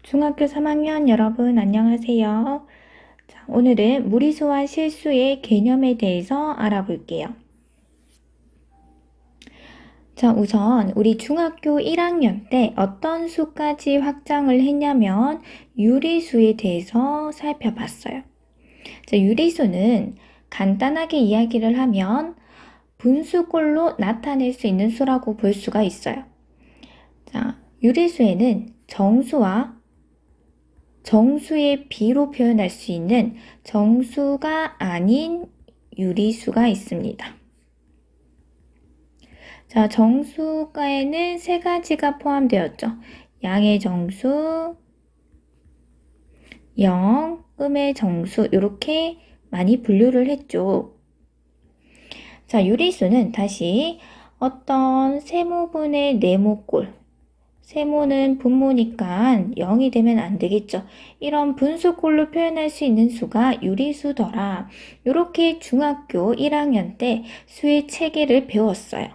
중학교 3학년 여러분 안녕하세요. 자, 오늘은 무리수와 실수의 개념에 대해서 알아볼게요. 자, 우선 우리 중학교 1학년 때 어떤 수까지 확장을 했냐면 유리수에 대해서 살펴봤어요. 자, 유리수는 간단하게 이야기를 하면 분수꼴로 나타낼 수 있는 수라고 볼 수가 있어요. 자, 유리수에는 정수의 비로 표현할 수 있는 정수가 아닌 유리수가 있습니다. 자, 정수가에는 세 가지가 포함되었죠. 양의 정수, 영, 음의 정수 이렇게 많이 분류를 했죠. 자, 유리수는 다시 어떤 세모분의 네모꼴, 세모는 분모니까 0이 되면 안 되겠죠. 이런 분수꼴로 표현할 수 있는 수가 유리수더라. 이렇게 중학교 1학년 때 수의 체계를 배웠어요.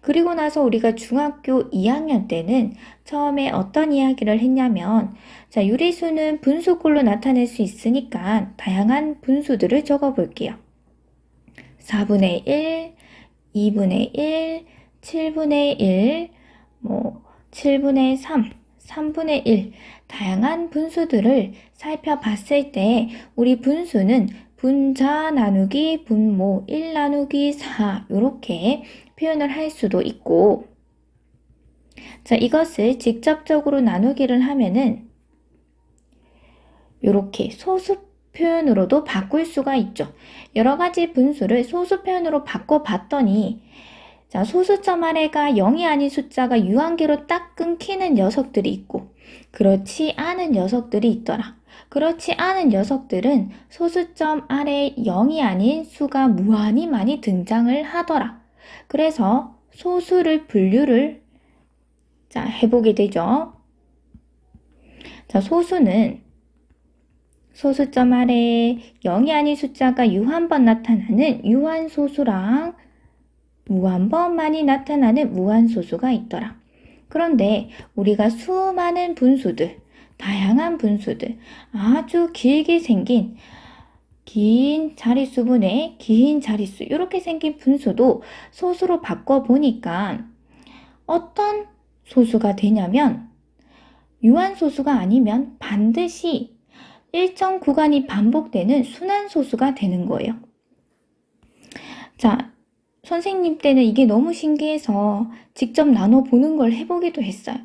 그리고 나서 우리가 중학교 2학년 때는 처음에 어떤 이야기를 했냐면 자, 유리수는 분수꼴로 나타낼 수 있으니까 다양한 분수들을 적어 볼게요. 4분의 1, 2분의 1, 7분의 1, 7분의 3, 3분의 1 다양한 분수들을 살펴봤을 때 우리 분수는 분자 나누기 분모 1 나누기 4 이렇게 표현을 할 수도 있고 자 이것을 직접적으로 나누기를 하면은 이렇게 소수 표현으로도 바꿀 수가 있죠. 여러 가지 분수를 소수 표현으로 바꿔봤더니 자, 소수점 아래가 0이 아닌 숫자가 유한계로 딱 끊기는 녀석들이 있고 그렇지 않은 녀석들이 있더라. 그렇지 않은 녀석들은 소수점 아래 0이 아닌 수가 무한히 많이 등장을 하더라. 그래서 소수를 분류를 자, 해보게 되죠. 자, 소수는 소수점 아래 0이 아닌 숫자가 유한번 나타나는 유한소수랑 무한번만이 나타나는 무한소수가 있더라. 그런데 우리가 수많은 분수들, 다양한 분수들, 아주 길게 생긴 긴 자릿수분의 긴 자릿수 이렇게 생긴 분수도 소수로 바꿔보니까 어떤 소수가 되냐면 유한소수가 아니면 반드시 일정 구간이 반복되는 순환소수가 되는 거예요. 자, 선생님 때는 이게 너무 신기해서 직접 나눠보는 걸 해보기도 했어요.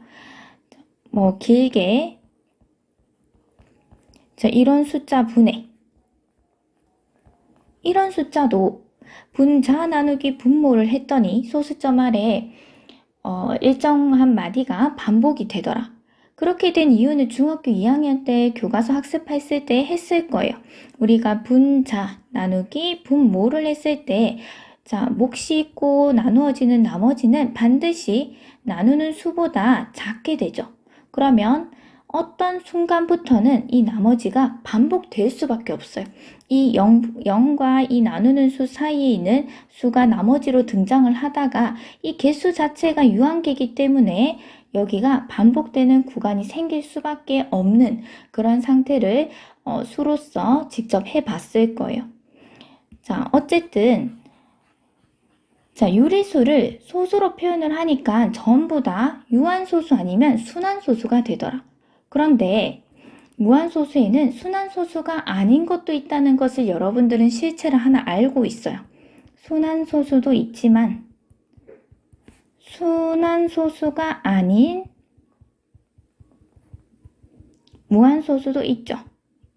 길게 자, 이런 숫자 분해 이런 숫자도 분자 나누기 분모를 했더니 소수점 아래 일정한 마디가 반복이 되더라. 그렇게 된 이유는 중학교 2학년 때 교과서 학습했을 때 했을 거예요. 우리가 분자 나누기 분모를 했을 때 자, 몫이 있고 나누어지는 나머지는 반드시 나누는 수보다 작게 되죠. 그러면 어떤 순간부터는 이 나머지가 반복될 수밖에 없어요. 이 0과 이 나누는 수 사이에 있는 수가 나머지로 등장을 하다가 이 개수 자체가 유한계이기 때문에 여기가 반복되는 구간이 생길 수밖에 없는 그런 상태를 수로서 직접 해봤을 거예요. 자, 어쨌든 자, 유리수를 소수로 표현을 하니까 전부 다 유한소수 아니면 순환소수가 되더라. 그런데 무한소수에는 순환소수가 아닌 것도 있다는 것을 여러분들은 실체를 하나 알고 있어요. 순환소수도 있지만 순환소수가 아닌 무한소수도 있죠.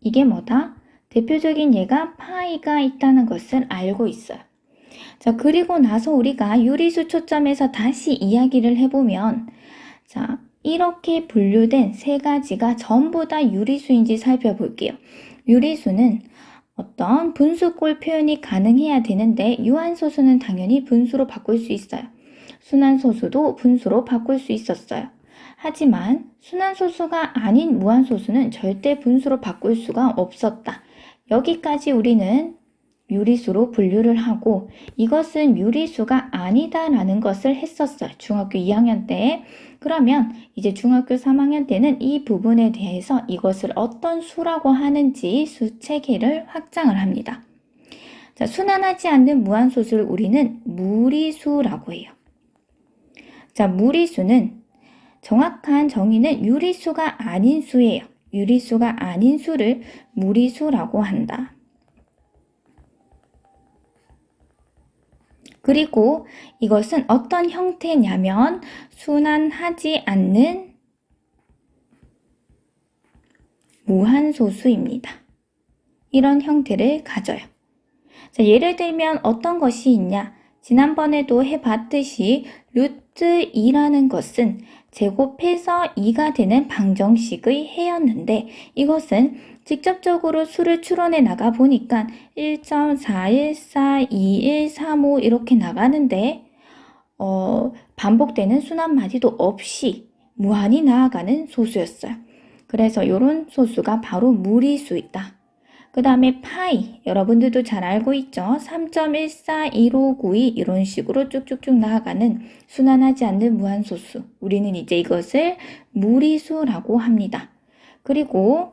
이게 뭐다? 대표적인 예가 파이가 있다는 것을 알고 있어요. 자, 그리고 나서 우리가 유리수 초점에서 다시 이야기를 해보면 자, 이렇게 분류된 세 가지가 전부 다 유리수인지 살펴볼게요. 유리수는 어떤 분수꼴 표현이 가능해야 되는데 유한소수는 당연히 분수로 바꿀 수 있어요. 순환소수도 분수로 바꿀 수 있었어요. 하지만 순환소수가 아닌 무한소수는 절대 분수로 바꿀 수가 없었다. 여기까지 우리는 유리수로 분류를 하고 이것은 유리수가 아니다라는 것을 했었어요. 중학교 2학년 때. 그러면 이제 중학교 3학년 때는 이 부분에 대해서 이것을 어떤 수라고 하는지 수 체계를 확장을 합니다. 자, 순환하지 않는 무한소수를 우리는 무리수라고 해요. 자, 무리수는 정확한 정의는 유리수가 아닌 수예요. 유리수가 아닌 수를 무리수라고 한다. 그리고 이것은 어떤 형태냐면 순환하지 않는 무한소수입니다. 이런 형태를 가져요. 자, 예를 들면 어떤 것이 있냐? 지난번에도 해봤듯이 루트 2라는 것은 제곱해서 2가 되는 방정식의 해였는데 이것은 직접적으로 수를 추론해 나가 보니까 1.414, 2135 이렇게 나가는데 반복되는 순환마디도 없이 무한히 나아가는 소수였어요. 그래서 이런 소수가 바로 무리수이다. 그 다음에 파이, 여러분들도 잘 알고 있죠? 3.141592 이런 식으로 쭉쭉쭉 나아가는 순환하지 않는 무한소수. 우리는 이제 이것을 무리수라고 합니다. 그리고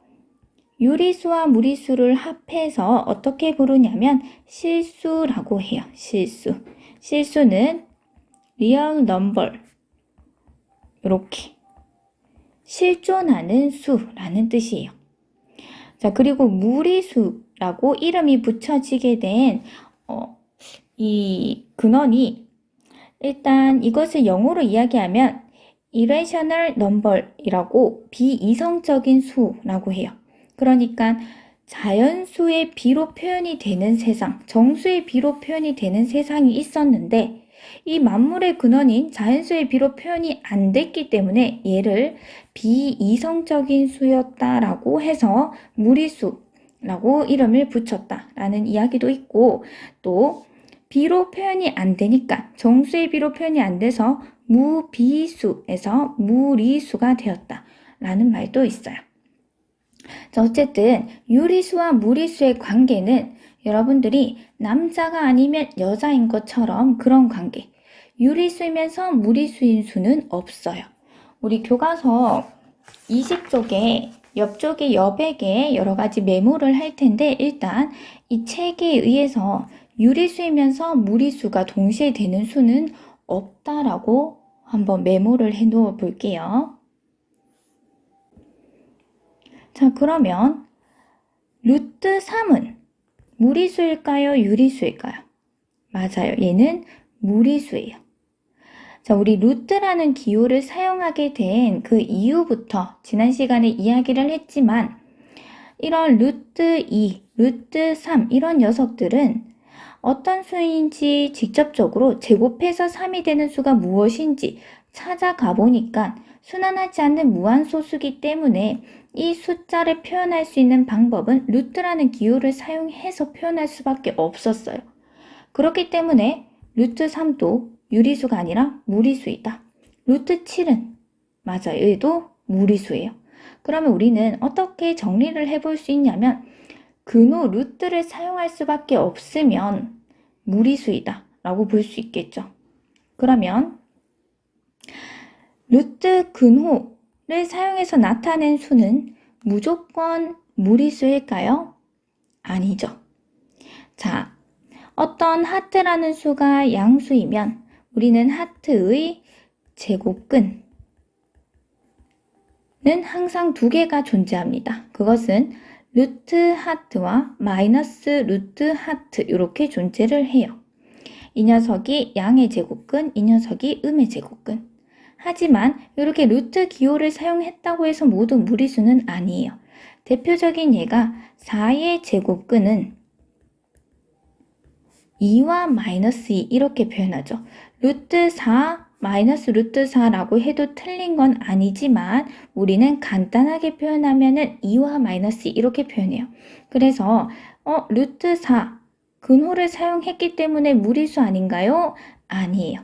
유리수와 무리수를 합해서 어떻게 부르냐면 실수라고 해요. 실수. 실수는 real number. 이렇게 실존하는 수라는 뜻이에요. 자, 그리고 무리수라고 이름이 붙여지게 된 이 근원이 일단 이것을 영어로 이야기하면 irrational number이라고 비이성적인 수라고 해요. 그러니까 자연수의 비로 표현이 되는 세상, 정수의 비로 표현이 되는 세상이 있었는데 이 만물의 근원인 자연수의 비로 표현이 안 됐기 때문에 얘를 비이성적인 수였다라고 해서 무리수라고 이름을 붙였다라는 이야기도 있고 또 비로 표현이 안 되니까 정수의 비로 표현이 안 돼서 무비수에서 무리수가 되었다라는 말도 있어요. 자, 어쨌든 유리수와 무리수의 관계는 여러분들이 남자가 아니면 여자인 것처럼 그런 관계. 유리수이면서 무리수인 수는 없어요. 우리 교과서 20쪽에 옆쪽에 여백에 여러 가지 메모를 할 텐데 일단 이 책에 의해서 유리수이면서 무리수가 동시에 되는 수는 없다라고 한번 메모를 해 놓아 볼게요. 자, 그러면 루트 3은 무리수일까요? 유리수일까요? 맞아요. 얘는 무리수예요. 자, 우리 루트라는 기호를 사용하게 된 그 이후부터 지난 시간에 이야기를 했지만 이런 루트 2, 루트 3 이런 녀석들은 어떤 수인지 직접적으로 제곱해서 3이 되는 수가 무엇인지 찾아가 보니까 순환하지 않는 무한소수기 때문에 이 숫자를 표현할 수 있는 방법은 루트라는 기호를 사용해서 표현할 수밖에 없었어요. 그렇기 때문에 루트 3도 유리수가 아니라 무리수이다. 루트 7은 맞아요. 얘도 무리수예요. 그러면 우리는 어떻게 정리를 해볼 수 있냐면 근호 루트를 사용할 수밖에 없으면 무리수이다 라고 볼 수 있겠죠. 그러면 루트 근호를 사용해서 나타낸 수는 무조건 무리수일까요? 아니죠. 자, 어떤 하트라는 수가 양수이면 우리는 하트의 제곱근은 항상 두 개가 존재합니다. 그것은 루트 하트와 마이너스 루트 하트 이렇게 존재를 해요. 이 녀석이 양의 제곱근, 이 녀석이 음의 제곱근. 하지만 이렇게 루트 기호를 사용했다고 해서 모두 무리수는 아니에요. 대표적인 예가 4의 제곱근은 2와 마이너스 2 이렇게 표현하죠. 루트 4 마이너스 루트 4라고 해도 틀린 건 아니지만 우리는 간단하게 표현하면은 2와 마이너스 2 이렇게 표현해요. 그래서 루트 4 근호를 사용했기 때문에 무리수 아닌가요? 아니에요.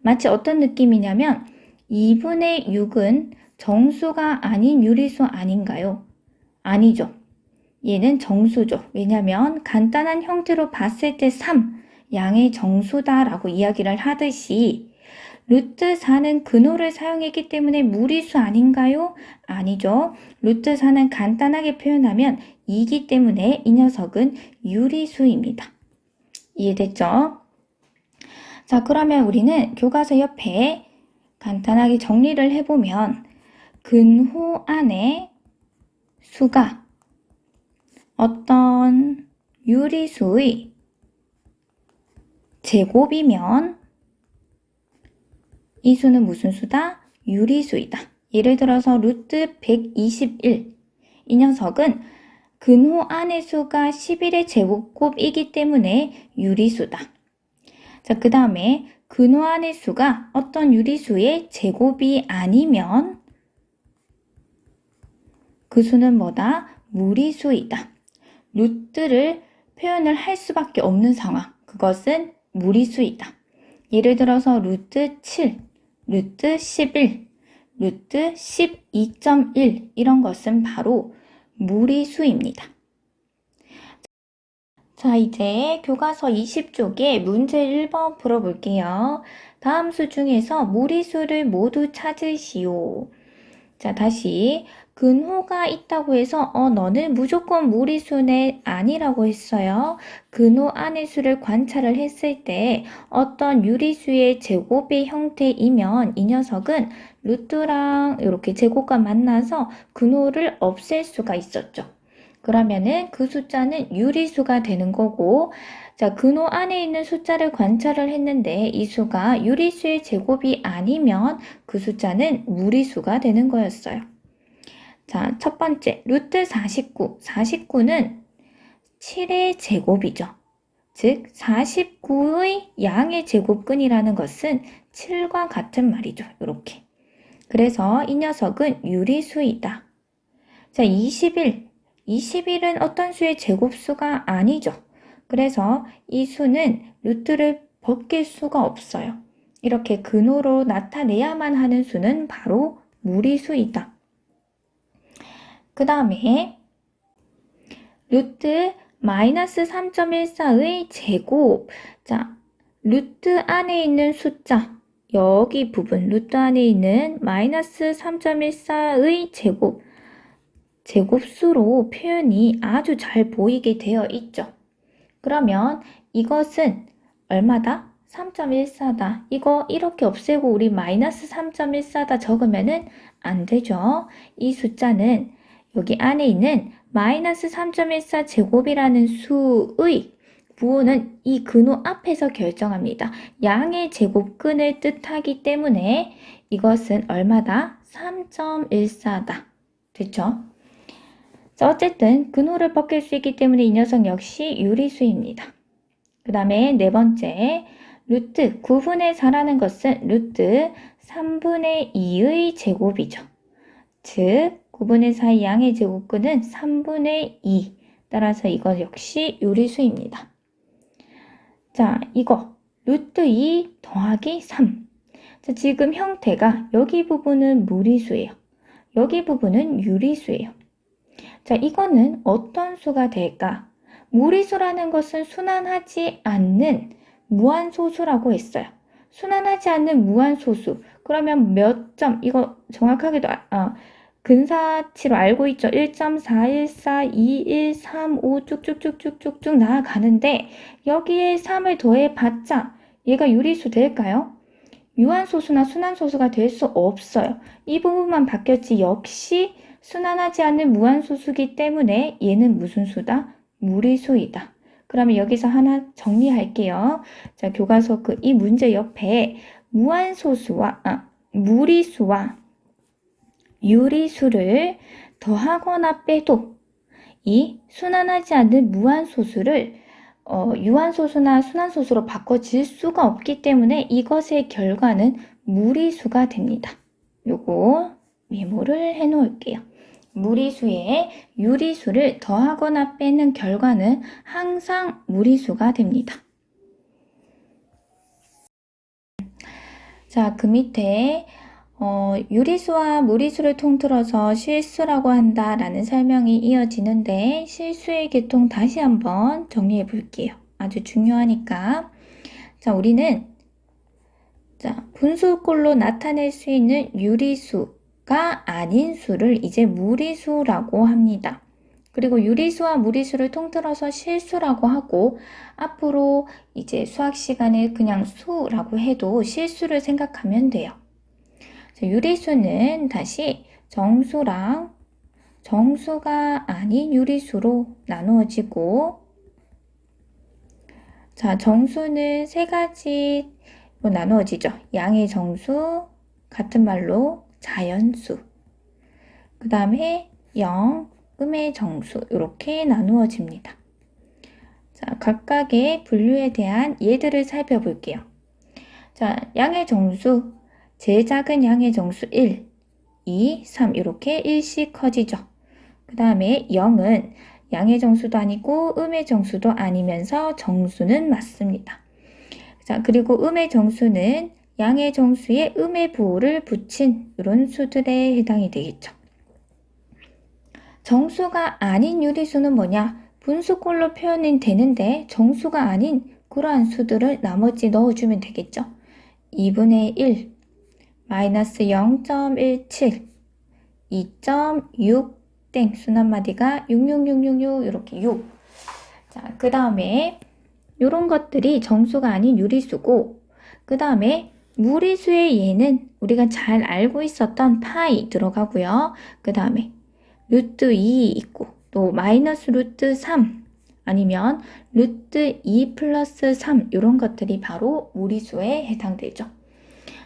마치 어떤 느낌이냐면 2분의 6은 정수가 아닌 유리수 아닌가요? 아니죠. 얘는 정수죠. 왜냐면 간단한 형태로 봤을 때 3, 양의 정수다라고 이야기를 하듯이 루트 4는 근호를 사용했기 때문에 무리수 아닌가요? 아니죠. 루트 4는 간단하게 표현하면 2이기 때문에 이 녀석은 유리수입니다. 이해됐죠? 자, 그러면 우리는 교과서 옆에 간단하게 정리를 해보면 근호 안에 수가 어떤 유리수의 제곱이면 이 수는 무슨 수다? 유리수이다. 예를 들어서 루트 121. 이 녀석은 근호 안의 수가 11의 제곱곱이기 때문에 유리수다. 자, 그 다음에 근호 안의 수가 어떤 유리수의 제곱이 아니면 그 수는 뭐다? 무리수이다. 루트를 표현을 할 수밖에 없는 상황. 그것은 무리수이다. 예를 들어서 루트 7, 루트 11, 루트 12.1 이런 것은 바로 무리수입니다. 자, 이제 교과서 20쪽에 문제 1번 풀어볼게요. 다음 수 중에서 무리수를 모두 찾으시오. 자, 다시 근호가 있다고 해서 너는 무조건 무리수네 아니라고 했어요. 근호 안의 수를 관찰을 했을 때 어떤 유리수의 제곱의 형태이면 이 녀석은 루트랑 이렇게 제곱과 만나서 근호를 없앨 수가 있었죠. 그러면은 그 숫자는 유리수가 되는 거고, 자, 근호 안에 있는 숫자를 관찰을 했는데 이 수가 유리수의 제곱이 아니면 그 숫자는 무리수가 되는 거였어요. 자, 첫 번째, 루트 49. 49는 7의 제곱이죠. 즉, 49의 양의 제곱근이라는 것은 7과 같은 말이죠. 이렇게. 그래서 이 녀석은 유리수이다. 자, 21. 21은 어떤 수의 제곱수가 아니죠. 그래서 이 수는 루트를 벗길 수가 없어요. 이렇게 근호로 나타내야만 하는 수는 바로 무리수이다. 그 다음에 루트 마이너스 3.14의 제곱. 자, 루트 안에 있는 숫자, 여기 부분, 루트 안에 있는 마이너스 3.14의 제곱. 제곱수로 표현이 아주 잘 보이게 되어 있죠. 그러면 이것은 얼마다? 3.14다. 이거 이렇게 없애고 우리 마이너스 3.14다 적으면은 안 되죠. 이 숫자는 여기 안에 있는 마이너스 3.14 제곱이라는 수의 부호는 이 근호 앞에서 결정합니다. 양의 제곱근을 뜻하기 때문에 이것은 얼마다? 3.14다. 됐죠? 자, 어쨌든 근호를 벗길 수 있기 때문에 이 녀석 역시 유리수입니다. 그 다음에 네 번째, 루트 9분의 4라는 것은 루트 3분의 2의 제곱이죠. 즉 9분의 4의 양의 제곱근은 3분의 2. 따라서 이것 역시 유리수입니다. 자, 이거 루트 2 더하기 3. 자, 지금 형태가 여기 부분은 무리수예요. 여기 부분은 유리수예요. 자, 이거는 어떤 수가 될까? 무리수라는 것은 순환하지 않는 무한소수라고 했어요. 순환하지 않는 무한소수. 그러면 몇 점? 이거 정확하게도 근사치로 알고 있죠. 1.414, 21, 35 쭉쭉쭉쭉쭉쭉 나아가는데 여기에 3을 더해봤자 얘가 유리수 될까요? 유한소수나 순환소수가 될 수 없어요. 이 부분만 바뀌었지 역시 순환하지 않는 무한소수기 때문에 얘는 무슨 수다? 무리수이다. 그러면 여기서 하나 정리할게요. 자, 교과서 이 문제 옆에 무리수와 유리수를 더하거나 빼도 이 순환하지 않는 무한소수를 유한소수나 순환소수로 바꿔질 수가 없기 때문에 이것의 결과는 무리수가 됩니다. 요거 메모를 해 놓을게요. 무리수에 유리수를 더하거나 빼는 결과는 항상 무리수가 됩니다. 자, 그 밑에 유리수와 무리수를 통틀어서 실수라고 한다라는 설명이 이어지는데 실수의 계통 다시 한번 정리해 볼게요. 아주 중요하니까. 자, 우리는 분수꼴로 나타낼 수 있는 유리수가 아닌 수를 이제 무리수라고 합니다. 그리고 유리수와 무리수를 통틀어서 실수라고 하고 앞으로 이제 수학 시간에 그냥 수라고 해도 실수를 생각하면 돼요. 유리수는 다시 정수랑 정수가 아닌 유리수로 나누어지고, 자, 정수는 세 가지로 나누어지죠. 양의 정수, 같은 말로 자연수, 그 다음에 영, 음의 정수, 이렇게 나누어집니다. 자, 각각의 분류에 대한 예들을 살펴볼게요. 자, 양의 정수, 제일 작은 양의 정수 1, 2, 3 이렇게 1씩 커지죠. 그 다음에 0은 양의 정수도 아니고 음의 정수도 아니면서 정수는 맞습니다. 자, 그리고 음의 정수는 양의 정수에 음의 부호를 붙인 이런 수들에 해당이 되겠죠. 정수가 아닌 유리수는 뭐냐? 분수꼴로 표현이 되는데 정수가 아닌 그러한 수들을 나머지 넣어주면 되겠죠. 2분의 1, 마이너스 0.17, 2.6, 땡, 순한마디가 66666 이렇게 6. 자, 그 다음에 이런 것들이 정수가 아닌 유리수고, 그 다음에 무리수의 예는 우리가 잘 알고 있었던 파이 들어가고요. 그 다음에 루트 2 있고, 또 마이너스 루트 3 아니면 루트 2 플러스 3 이런 것들이 바로 무리수에 해당되죠.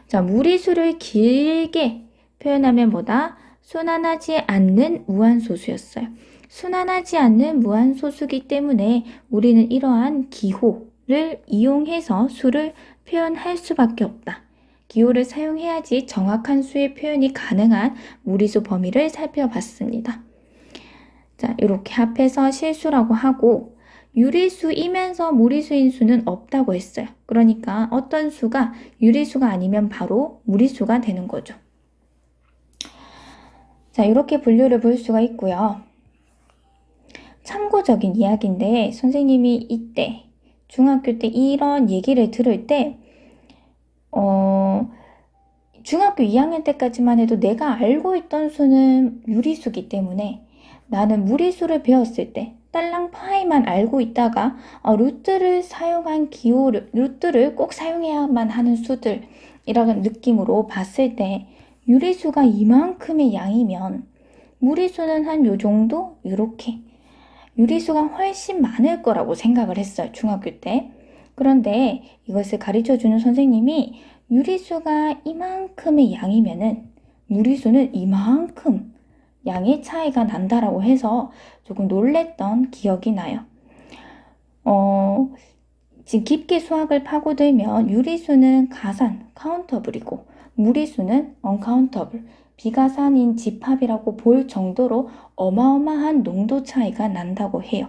자, 무리수를 길게 표현하면 뭐다? 순환하지 않는 무한소수였어요. 순환하지 않는 무한소수기 때문에 우리는 이러한 기호를 이용해서 수를 표현할 수밖에 없다. 기호를 사용해야지 정확한 수의 표현이 가능한 무리수 범위를 살펴봤습니다. 자, 이렇게 합해서 실수라고 하고, 유리수이면서 무리수인 수는 없다고 했어요. 그러니까 어떤 수가 유리수가 아니면 바로 무리수가 되는 거죠. 자, 이렇게 분류를 볼 수가 있고요. 참고적인 이야기인데 선생님이 이때 중학교 때 이런 얘기를 들을 때 중학교 2학년 때까지만 해도 내가 알고 있던 수는 유리수기 때문에 나는 무리수를 배웠을 때 딸랑 파이만 알고 있다가 루트를 사용한 기호를, 루트를 꼭 사용해야만 하는 수들이라는 느낌으로 봤을 때 유리수가 이만큼의 양이면 무리수는 한 요 정도? 이렇게 유리수가 훨씬 많을 거라고 생각을 했어요, 중학교 때. 그런데 이것을 가르쳐주는 선생님이 유리수가 이만큼의 양이면은 무리수는 이만큼 양의 차이가 난다라고 해서 조금 놀랬던 기억이 나요. 지금 깊게 수학을 파고들면 유리수는 가산, 카운터블이고 무리수는 언카운터블, 비가산인 집합이라고 볼 정도로 어마어마한 농도 차이가 난다고 해요.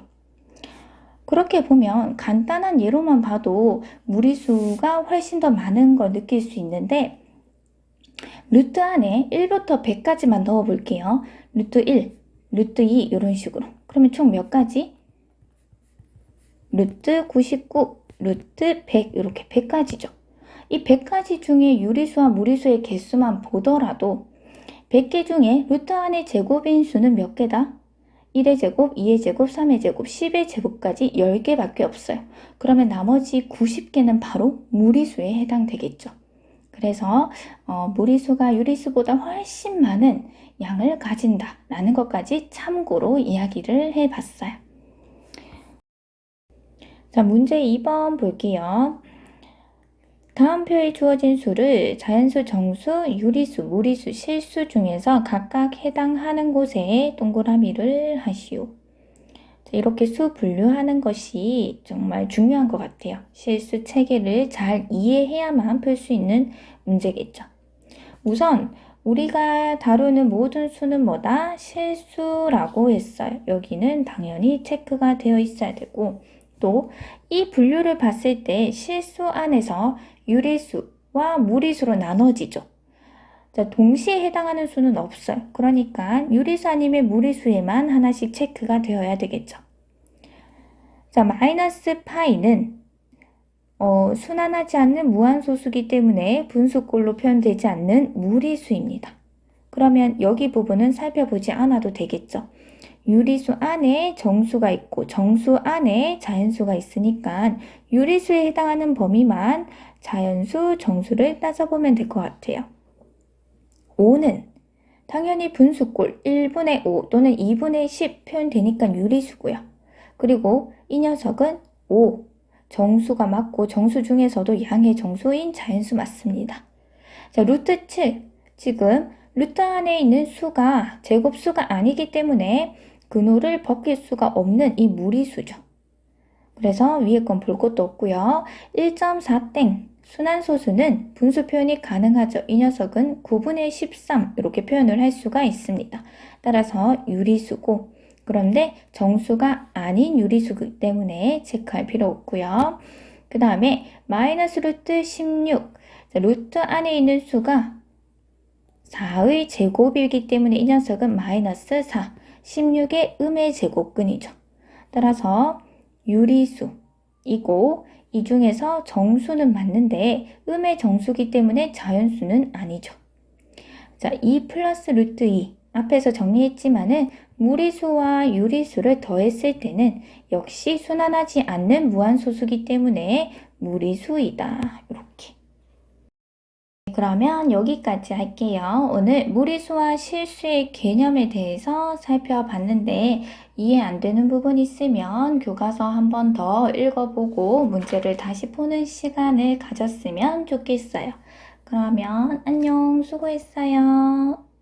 그렇게 보면 간단한 예로만 봐도 무리수가 훨씬 더 많은 걸 느낄 수 있는데 루트 안에 1부터 100까지만 넣어 볼게요. 루트 1, 루트 2 이런 식으로. 그러면 총 몇 가지? 루트 99, 루트 100 이렇게 100가지죠. 이 100가지 중에 유리수와 무리수의 개수만 보더라도 100개 중에 루트 안의 제곱인 수는 몇 개다? 1의 제곱, 2의 제곱, 3의 제곱, 10의 제곱까지 10개밖에 없어요. 그러면 나머지 90개는 바로 무리수에 해당되겠죠. 그래서 무리수가 유리수보다 훨씬 많은 양을 가진다라는 것까지 참고로 이야기를 해봤어요. 자, 문제 2번 볼게요. 다음 표에 주어진 수를 자연수, 정수, 유리수, 무리수, 실수 중에서 각각 해당하는 곳에 동그라미를 하시오. 자, 이렇게 수 분류하는 것이 정말 중요한 것 같아요. 실수 체계를 잘 이해해야만 풀 수 있는 문제겠죠. 우선 우리가 다루는 모든 수는 뭐다? 실수라고 했어요. 여기는 당연히 체크가 되어 있어야 되고, 또 이 분류를 봤을 때 실수 안에서 유리수와 무리수로 나눠지죠. 자, 동시에 해당하는 수는 없어요. 그러니까 유리수 아니면 무리수에만 하나씩 체크가 되어야 되겠죠. 자, 마이너스 파이는 순환하지 않는 무한소수기 때문에 분수꼴로 표현되지 않는 무리수입니다. 그러면 여기 부분은 살펴보지 않아도 되겠죠. 유리수 안에 정수가 있고 정수 안에 자연수가 있으니까 유리수에 해당하는 범위만 자연수, 정수를 따져보면 될 것 같아요. 5는 당연히 분수꼴 1분의 5 또는 2분의 10 표현되니까 유리수고요. 그리고 이 녀석은 5, 정수가 맞고 정수 중에서도 양의 정수인 자연수 맞습니다. 자, 루트 7, 지금 루트 안에 있는 수가 제곱수가 아니기 때문에 근호를 벗길 수가 없는 이 무리수죠. 그래서 위에 건 볼 것도 없고요. 1.4땡 순환소수는 분수 표현이 가능하죠. 이 녀석은 9분의 13 이렇게 표현을 할 수가 있습니다. 따라서 유리수고, 그런데 정수가 아닌 유리수이기 때문에 체크할 필요 없고요. 그 다음에 마이너스 루트 16. 자, 루트 안에 있는 수가 4의 제곱이기 때문에 이 녀석은 마이너스 4. 16의 음의 제곱근이죠. 따라서 유리수이고 이 중에서 정수는 맞는데 음의 정수기 때문에 자연수는 아니죠. 자, 2 플러스 루트 2 앞에서 정리했지만은 무리수와 유리수를 더했을 때는 역시 순환하지 않는 무한소수기 때문에 무리수이다. 이렇게. 그러면 여기까지 할게요. 오늘 무리수와 실수의 개념에 대해서 살펴봤는데 이해 안 되는 부분 있으면 교과서 한 번 더 읽어보고 문제를 다시 푸는 시간을 가졌으면 좋겠어요. 그러면 안녕, 수고했어요.